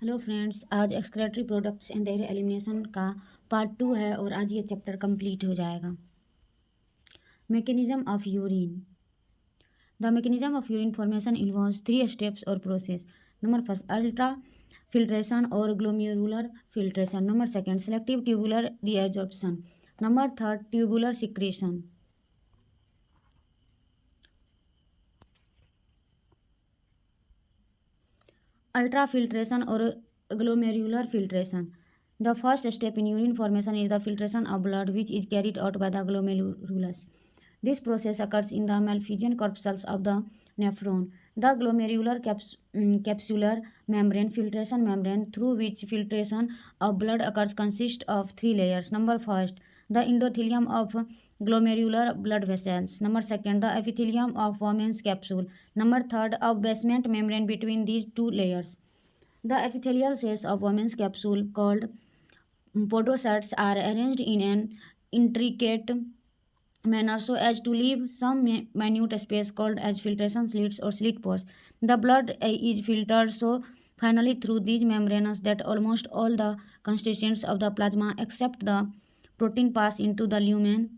Hello friends, आज excretory products and their elimination का part 2 है और आज ये चैप्टर कंप्लीट हो जाएगा। Mechanism of urine. The mechanism of urine formation involves 3 steps और process. Number first, ultra filtration और glomerular filtration. Number second, selective tubular reabsorption. Number third, tubular secretion. Ultrafiltration or glomerular filtration. The first step in urine formation is the filtration of blood, which is carried out by the glomerulus. This process occurs in the malphizian corpuscles of the nephron. The glomerular capsular membrane, filtration membrane through which filtration of blood occurs, consists of 3 layers. Number first, the endothelium of glomerular blood vessels. Number second, the epithelium of Bowman's capsule. Number third, a basement membrane between these 2 layers. The epithelial cells of Bowman's capsule, called podocytes, are arranged in an intricate manner so as to leave some minute space called as filtration slits or slit pores. The blood is filtered so finally through these membranes that almost all the constituents of the plasma except the protein pass into the lumen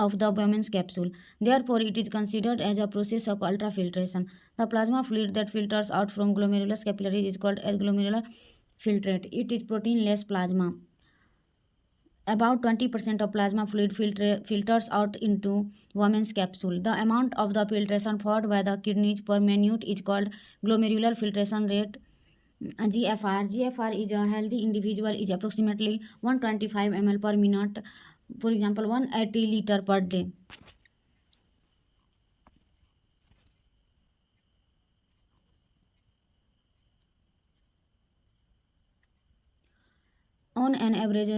of the Bowman's capsule. Therefore, it is considered as a process of ultrafiltration. The plasma fluid that filters out from glomerulus capillaries is called as glomerular filtrate. It is proteinless plasma. About 20% of plasma fluid filters out into Bowman's capsule. The amount of the filtration followed by the kidneys per minute is called glomerular filtration rate, GFR. GFR is a healthy individual is approximately 125 ml per minute. For example, 180 liter per day. On an average,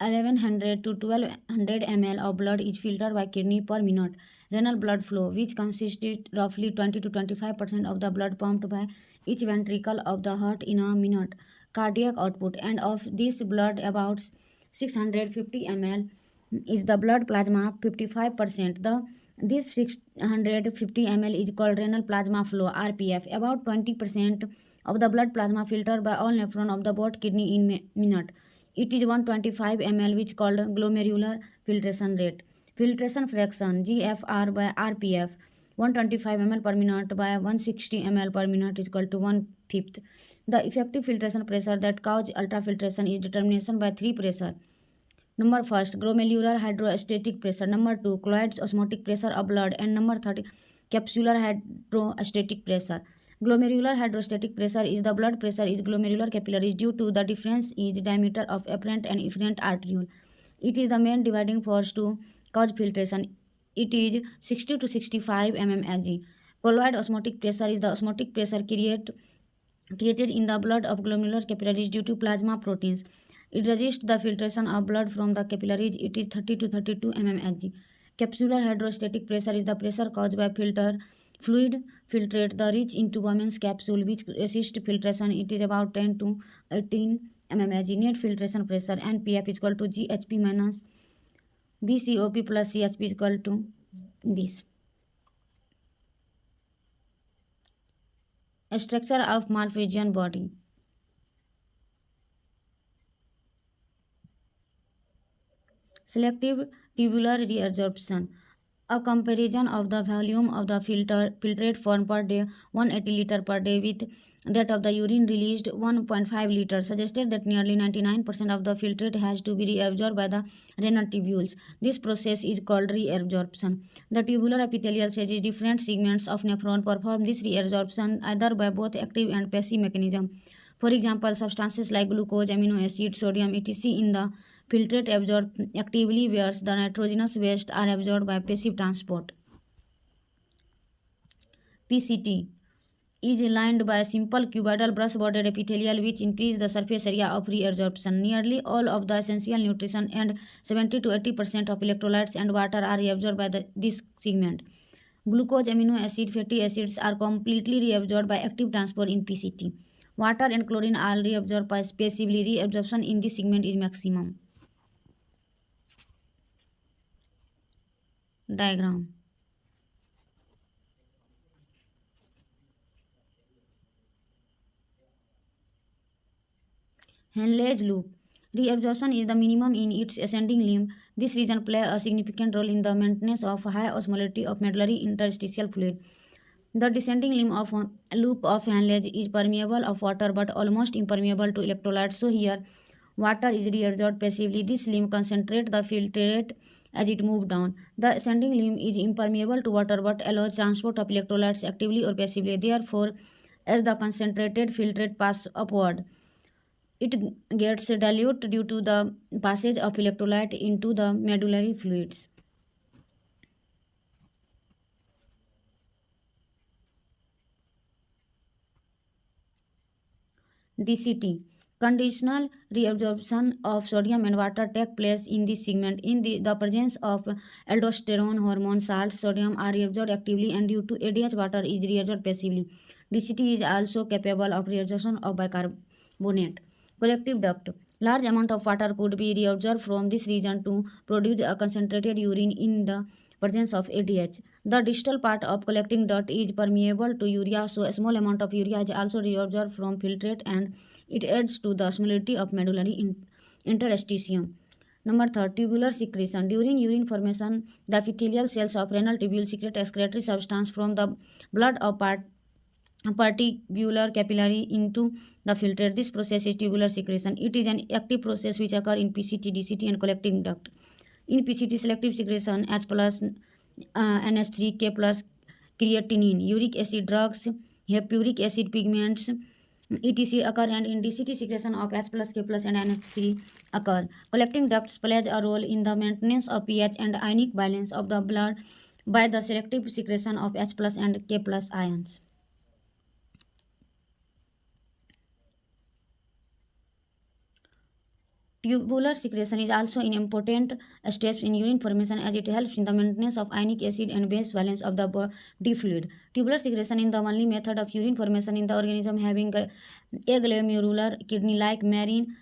1100 to 1200 ml of blood is filtered by kidney per minute. Renal blood flow, which consisted roughly 20 to 25% of the blood pumped by each ventricle of the heart in a minute. Cardiac output, and of this blood, about 650 ml is the blood plasma, 55%. This 650 ml is called renal plasma flow, RPF. About 20% of the blood plasma filtered by all nephron of the both kidney in minute. It is 125 ml, which called glomerular filtration rate. Filtration fraction, GFR by RPF, 125 ml per minute by 160 ml per minute is equal to 1/5. The effective filtration pressure that causes ultrafiltration is determined by 3 pressure. Number first, glomerular hydrostatic pressure. Number 2, colloid osmotic pressure of blood. And number 3, capsular hydrostatic pressure. Glomerular hydrostatic pressure is the blood pressure is glomerular capillaries due to the difference is diameter of afferent and efferent arteriole. It is the main dividing force to cause filtration. It is 60 to 65 mmHg. Colloid osmotic pressure is the osmotic pressure created in the blood of glomerular capillaries due to plasma proteins. It resists the filtration of blood from the capillaries. It is 30 to 32 mmHg. Capsular hydrostatic pressure is the pressure caused by fluid filtrate the reach into Bowman's capsule, which resists filtration. It is about 10 to 18 mmHg. Net filtration pressure, NPF, is equal to GHP minus BCOP plus CHP is equal to this. A structure of Malphizian body. Selective tubular reabsorption. A comparison of the volume of the filtrate formed per day, 180 liter per day, with that of the urine released, 1.5 liters, suggested that nearly 99% of the filtrate has to be reabsorbed by the renal tubules. This process is called reabsorption. The tubular epithelial cells in different segments of nephron perform this reabsorption either by both active and passive mechanism. For example, substances like glucose, amino acid, sodium, etc. in the filtrate absorb actively, whereas the nitrogenous waste are absorbed by passive transport. PCT is lined by simple cuboidal brush-bordered epithelial which increase the surface area of reabsorption. Nearly all of the essential nutrition and 70 to 80% of electrolytes and water are reabsorbed by this segment. Glucose, amino acid, fatty acids are completely reabsorbed by active transport in PCT. Water and chlorine are reabsorbed passively. Reabsorption in this segment is maximum. Diagram. Henle's loop. Reabsorption is the minimum in its ascending limb. This region plays a significant role in the maintenance of high osmolality of medullary interstitial fluid. The descending limb of loop of Henle is permeable of water but almost impermeable to electrolytes. So here, water is reabsorbed passively. This limb concentrates the filtrate as it moves down. The ascending limb is impermeable to water but allows transport of electrolytes actively or passively. Therefore, as the concentrated filtrate passes upward, it gets dilute due to the passage of electrolyte into the medullary fluids. DCT. Conditional reabsorption of sodium and water take place in this segment. In the presence of aldosterone hormone, salts, sodium are reabsorbed actively, and due to ADH, water is reabsorbed passively. DCT is also capable of reabsorption of bicarbonate. Collective duct. Large amount of water could be reabsorbed from this region to produce a concentrated urine in the presence of ADH. The distal part of collecting duct is permeable to urea, so a small amount of urea is also reabsorbed from filtrate and it adds to the osmolality of medullary interstitium. Number 3, tubular secretion. During urine formation, the epithelial cells of renal tubule secrete excretory substance from the blood of particular capillary into the filtrate. This process is tubular secretion. It is an active process which occurs in PCT, DCT and collecting duct. In PCT, selective secretion H plus NH3, K plus creatinine, uric acid drugs, hippuric acid pigments, etc. occur, and in DCT secretion of H plus, K plus and NH3 occur. Collecting ducts plays a role in the maintenance of pH and ionic balance of the blood by the selective secretion of H plus and K plus ions. Tubular secretion is also an important step in urine formation as it helps in the maintenance of ionic acid and base balance of the body fluid. Tubular secretion is the only method of urine formation in the organism having a glomerular kidney-like marine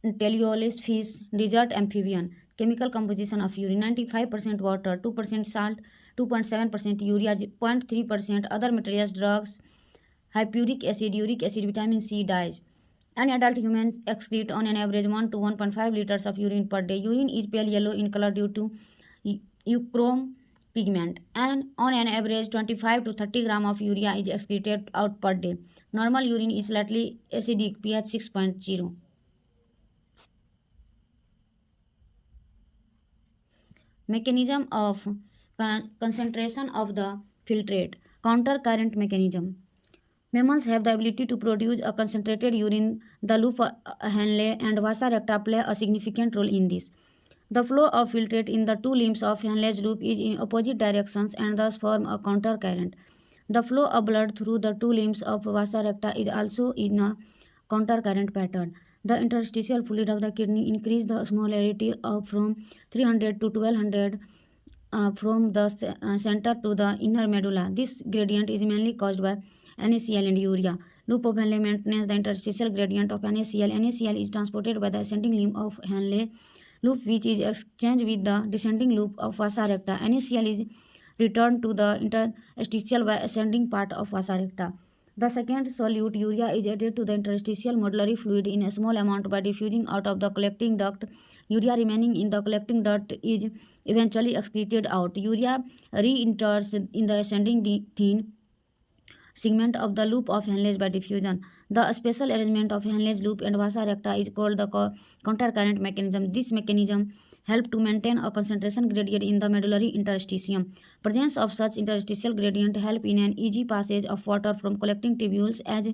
teleolus fish desert amphibian. Chemical composition of urine: 95% water, 2% salt, 2.7% urea, 0.3% other materials, drugs, hippuric acid, uric acid, vitamin C, dyes. An adult human excretes on an average 1 to 1.5 liters of urine per day. Urine is pale yellow in color due to euchrome pigment, and on an average 25 to 30 gram of urea is excreted out per day. Normal urine is slightly acidic, pH 6.0. Mechanism of concentration of the filtrate. Counter current mechanism. Mammals have the ability to produce a concentrated urine. The loop Henle and vasa recta play a significant role in this. The flow of filtrate in the two limbs of Henle's loop is in opposite directions and thus form a counter current. The flow of blood through the two limbs of vasa recta is also in a counter current pattern. The interstitial fluid of the kidney increase the osmolarity from 300 to 1200 from the center to the inner medulla. This gradient is mainly caused by NaCl and urea. Loop of Henle maintains the interstitial gradient of NaCl. NaCl is transported by the ascending limb of Henle loop, which is exchanged with the descending loop of vasa recta. NaCl is returned to the interstitial by ascending part of vasa recta. The second solute urea is added to the interstitial medullary fluid in a small amount by diffusing out of the collecting duct. Urea remaining in the collecting duct is eventually excreted out. Urea re-enters in the ascending thin segment of the loop of Henle's by diffusion. The special arrangement of Henle's loop and vasa recta is called the countercurrent mechanism. This mechanism helps to maintain a concentration gradient in the medullary interstitium. Presence of such interstitial gradient help in an easy passage of water from collecting tubules as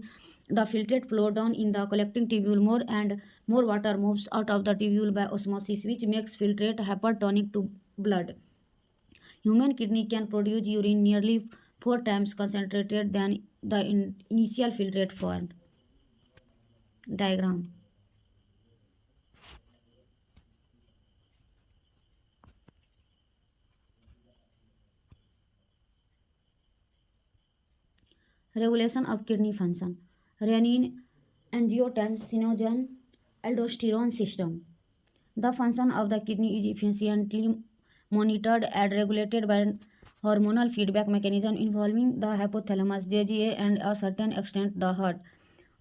the filtrate flow down in the collecting tubule. More and more water moves out of the tubule by osmosis, which makes filtrate hypertonic to blood. Human kidney can produce urine nearly 4 times concentrated than the initial filtrate form. Diagram. Regulation of kidney function. Renin, Angiotensinogen, Aldosterone system. The function of the kidney is efficiently monitored and regulated by hormonal feedback mechanism involving the hypothalamus, JGA, and a certain extent the heart.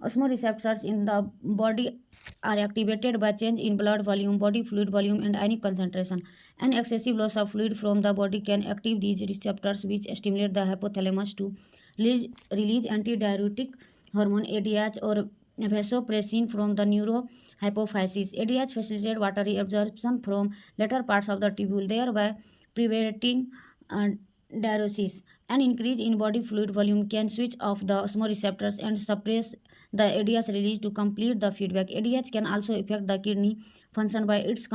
Osmoreceptors in the body are activated by change in blood volume, body fluid volume, and ionic concentration. An excessive loss of fluid from the body can activate these receptors, which stimulate the hypothalamus to release antidiuretic hormone ADH or vasopressin from the neurohypophysis. ADH facilitates water reabsorption from later parts of the tubule, thereby preventing uh, diuresis. An increase in body fluid volume can switch off the osmoreceptors and suppress the ADH release to complete the feedback. ADH can also affect the kidney function by its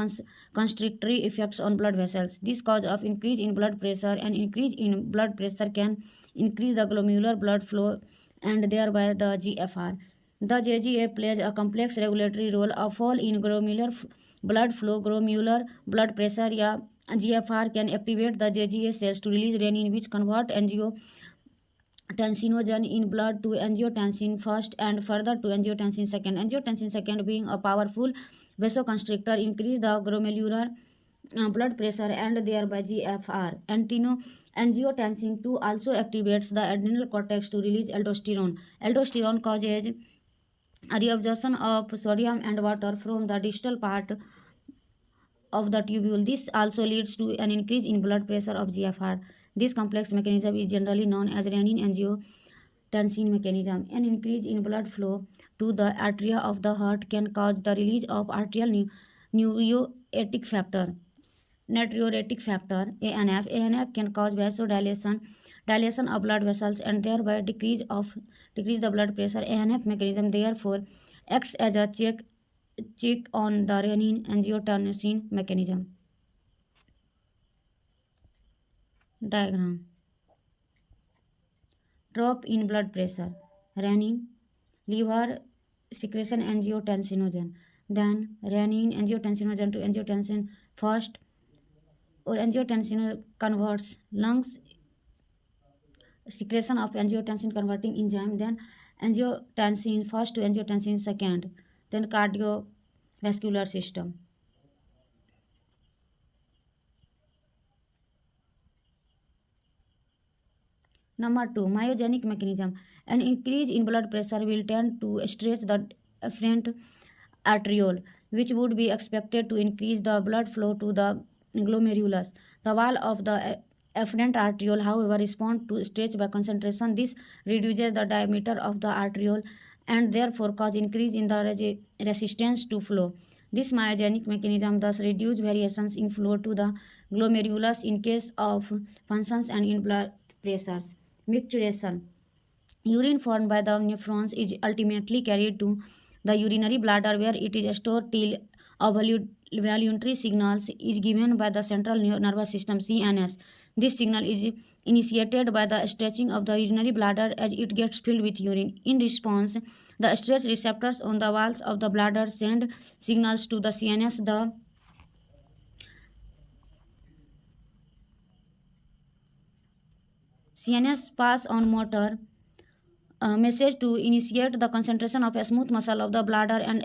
constrictory effects on blood vessels. This cause of increase in blood pressure, and increase in blood pressure can increase the glomerular blood flow and thereby the GFR. The JGA plays a complex regulatory role. A fall in glomerular blood flow, glomerular blood pressure, या GFR can activate the JGA cells to release renin, which convert angiotensinogen in blood to angiotensin first and further to angiotensin second. Angiotensin second, being a powerful vasoconstrictor, increase the glomerular blood pressure and thereby GFR. Angiotensin 2 also activates the adrenal cortex to release aldosterone. Aldosterone causes a reabsorption of sodium and water from the distal part of the tubule. This also leads to an increase in blood pressure of GFR. This complex mechanism is generally known as renin angiotensin mechanism. An increase in blood flow to the atria of the heart can cause the release of arterial natriuretic factor. Natriuretic factor ANF. ANF can cause dilation of blood vessels and thereby decrease the blood pressure. ANF mechanism therefore acts as a check on the renin angiotensin mechanism. Diagram. Drop in blood pressure. Renin, liver secretion angiotensinogen. Then renin angiotensinogen to angiotensin first, or angiotensin converts lungs secretion of angiotensin converting enzyme, then angiotensin first to angiotensin second, then cardiovascular system. Number 2, myogenic mechanism. An increase in blood pressure will tend to stretch the afferent arteriole, which would be expected to increase the blood flow to the glomerulus. The wall of the afferent arteriole, however, responds to stretch by concentration. This reduces the diameter of the arteriole and therefore cause increase in the resistance to flow. This myogenic mechanism thus reduces variations in flow to the glomerulus in case of functions and in blood pressures. Micturition. Urine formed by the nephrons is ultimately carried to the urinary bladder, where it is stored till a voluntary signal is given by the central nervous system CNS. This signal is initiated by the stretching of the urinary bladder as it gets filled with urine. In response, the stretch receptors on the walls of the bladder send signals to the CNS. The CNS pass on motor message to initiate the concentration of a smooth muscle of the bladder and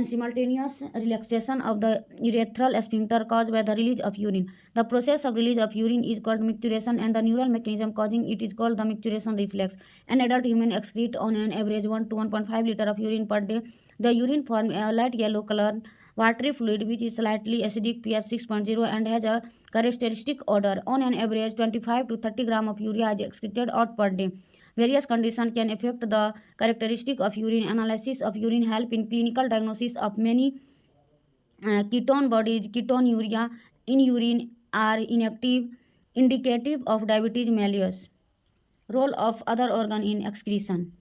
simultaneous relaxation of the urethral sphincter caused by the release of urine. The process of release of urine is called micturition, and the neural mechanism causing it is called the micturition reflex. An adult human excretes on an average 1 to 1.5 liter of urine per day. The urine forms a light yellow colored watery fluid which is slightly acidic, pH 6.0, and has a characteristic odor. On an average, 25 to 30 gram of urea is excreted out per day. Various conditions can affect the characteristic of urine. Analysis of urine help in clinical diagnosis of many ketone bodies. Ketonuria in urine are inactive, indicative of diabetes mellitus. Role of other organ in excretion.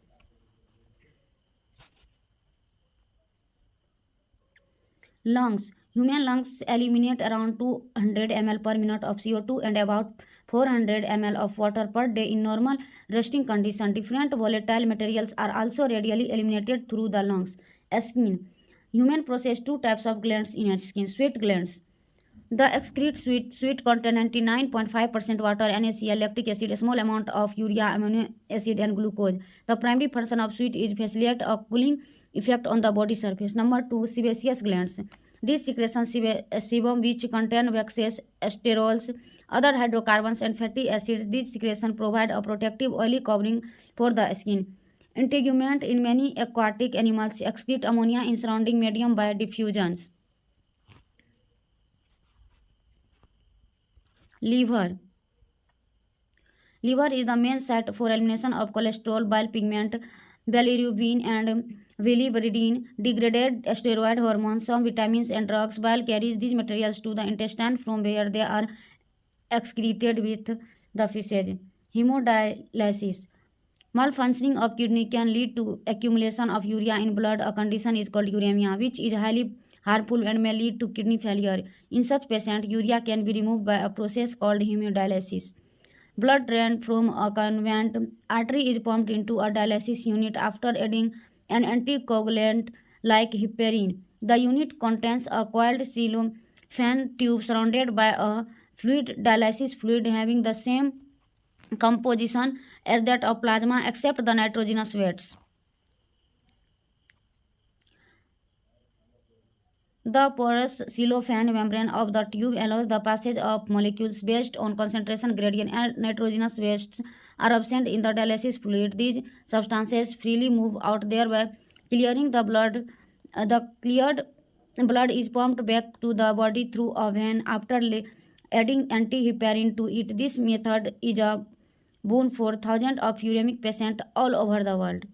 Lungs. Human lungs eliminate around 200 ml per minute of CO2 and about 400 ml of water per day in normal resting condition. Different volatile materials are also radially eliminated through the lungs. Skin. Human possess two types of glands in its skin. Sweat glands. The excrete sweat contain 99.5% water, NaCl, lactic acid, a small amount of urea, amino acid, and glucose. The primary function of sweat is facilitate a cooling effect on the body surface. Number 2, sebaceous glands. These secretion sebum, which contain waxes, sterols, other hydrocarbons, and fatty acids. These secretion provide a protective oily covering for the skin. Integument in many aquatic animals excrete ammonia in surrounding medium by diffusions. Liver. Liver is the main site for elimination of cholesterol, bile pigment, bilirubin, and biliverdin, degraded steroid hormones, some vitamins, and drugs. Bile carries these materials to the intestine from where they are excreted with the feces. Hemodialysis. Malfunctioning of kidney can lead to accumulation of urea in blood. A condition is called uremia, which is highly harmful and may lead to kidney failure. In such patients, urea can be removed by a process called hemodialysis. Blood drained from a convenient artery is pumped into a dialysis unit after adding an anticoagulant like heparin. The unit contains a coiled cellophane tube surrounded by a fluid dialysis fluid having the same composition as that of plasma except the nitrogenous weights. The porous cellophane membrane of the tube allows the passage of molecules based on concentration gradient, and nitrogenous wastes are absent in the dialysis fluid. These substances freely move out, thereby clearing the blood. The cleared blood is pumped back to the body through a vein after adding antiheparin to it. This method is a boon for thousands of uremic patients all over the world.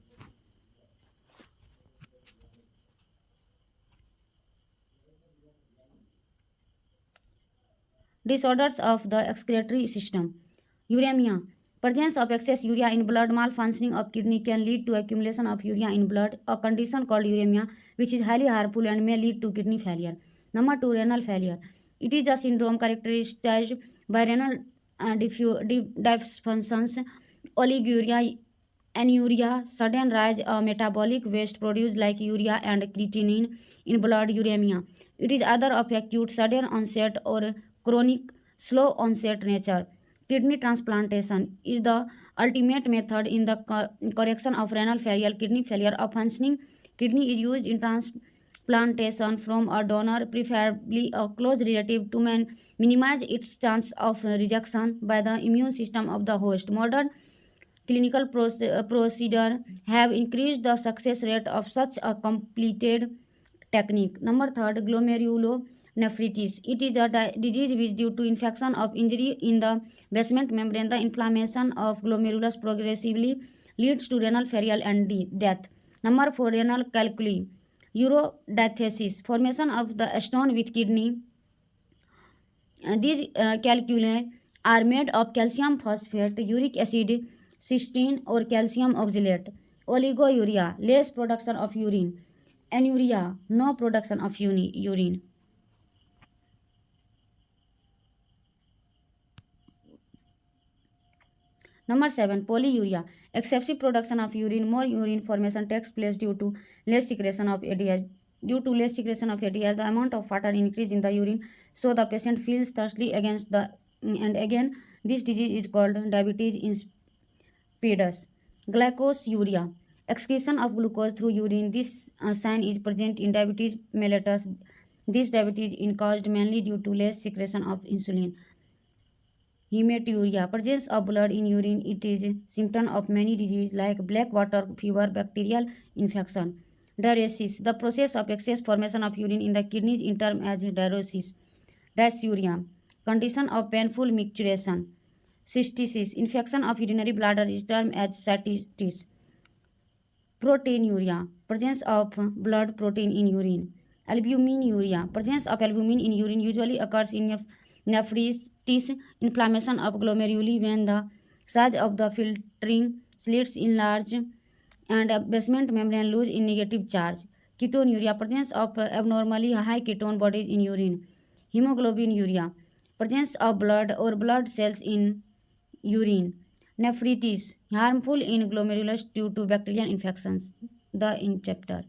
Disorders of the excretory system. Uremia. Presence of excess urea in blood. Malfunctioning of kidney can lead to accumulation of urea in blood, a condition called uremia, which is highly harmful and may lead to kidney failure. Number 2. Renal failure. It is a syndrome characterized by renal dysfunctions, oliguria, anuria, sudden rise of metabolic waste produced like urea and creatinine in blood. Uremia. It is either of acute, sudden onset or chronic, slow onset nature. Kidney transplantation is the ultimate method in the correction of renal failure. Kidney failure. A functioning kidney is used in transplantation from a donor, preferably a close relative, to minimize its chance of rejection by the immune system of the host. Modern clinical procedure have increased the success rate of such a completed technique. Number 3. Glomerulonephritis. It is a disease which due to infection of injury in the basement membrane, the inflammation of glomerulus progressively leads to renal failure and death. Number 4. Renal calculi. Urodiathesis. Formation of the stone with kidney. These calculi are made of calcium phosphate, uric acid, cysteine, or calcium oxalate. Oliguria, less production of urine. Anuria, no production of urine. Number 7. Polyuria, excessive production of urine. More urine formation takes place due to less secretion of ADH. Due to less secretion of ADH, the amount of water increase in the urine, so the patient feels thirsty and again. This disease is called diabetes insipidus. Glycosuria, excretion of glucose through urine. This sign is present in diabetes mellitus. This diabetes is caused mainly due to less secretion of insulin. Hematuria, presence of blood in urine. It is a symptom of many diseases like black water fever, bacterial infection. Diuresis, the process of excess formation of urine in the kidneys is termed as diuresis. Dysuria, condition of painful micturition. Cystitis, infection of urinary bladder is termed as cystitis. Proteinuria, presence of blood protein in urine. Albuminuria, presence of albumin in urine usually occurs in nephritis, inflammation of glomeruli when the size of the filtering slits enlarge and basement membrane lose in negative charge. Ketonuria, presence of abnormally high ketone bodies in urine. Hemoglobinuria, presence of blood or blood cells in urine. Nephritis, harmful in glomerulus due to bacterial infections. The in chapter.